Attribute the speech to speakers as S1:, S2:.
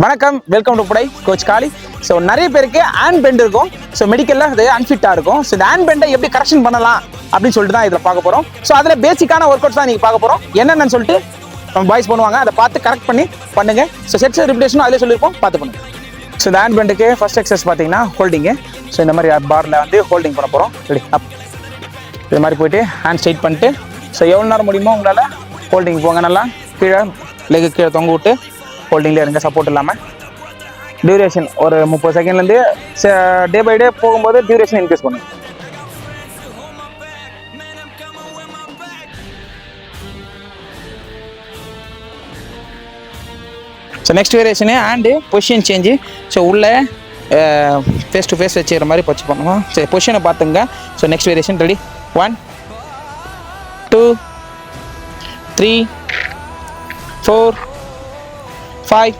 S1: வணக்கம், welcome to புடை coach காளி. So நிறைய பேருக்கு ஹேண்ட் பெண்ட் இருக்கும். ஸோ மெடிக்கலில் அது அன்ஃபிட்டாக இருக்கும். ஸோ இந்த ஹேண்ட் பெண்டை எப்படி கரெக்ஷன் பண்ணலாம் அப்படின்னு சொல்லிட்டு தான் இதில் பார்க்க போகிறோம். ஸோ அதில் பேசிக்கான ஒர்க் அவுட்ஸ் தான் நீங்கள் பார்க்க போகிறோம். என்னென்னு சொல்லிட்டு நம்ம பாய்ஸ் பண்ணுவாங்க, அதை பார்த்து கரெக்ட் பண்ணி பண்ணுங்கள். ஸோ செட்ஸ் ரிப்பிட்டேஷனும் அதிலே சொல்லியிருப்போம், பார்த்து பண்ணுங்க. ஸோ இந்த ஹேண்ட் பெண்டுக்கு ஃபர்ஸ்ட் எக்ஸசைஸ் பார்த்தீங்கன்னா ஹோல்டிங்கு. ஸோ இந்த மாதிரி பாரில் வந்து ஹோல்டிங் பண்ண போகிறோம். ரெடி அப், இது மாதிரி போயிட்டு ஹேண்ட் ஸ்ட்ரைட் பண்ணிட்டு ஸோ எவ்வளோ நேரம் முடியுமோ உங்களால் ஹோல்டிங் போங்க. நல்லா கீழே லெக்கு கீழே தொங்க விட்டு ஹோல்டிங்லேயே இருங்க, சப்போர்ட் இல்லாமல். டியூரேஷன் ஒரு 30 செகண்ட்லேருந்து டே பை டே போகும்போது டியூரேஷன் இன்க்ரீஸ் பண்ணுங்க. So next variation hand position change. So உள்ளே ஃபேஸ் டு ஃபேஸ் வச்சுக்கிற மாதிரி பச்சு பண்ணுவோம். சரி, பொசிஷனை பார்த்துங்க. So next variation ready. 1 2 3 4 5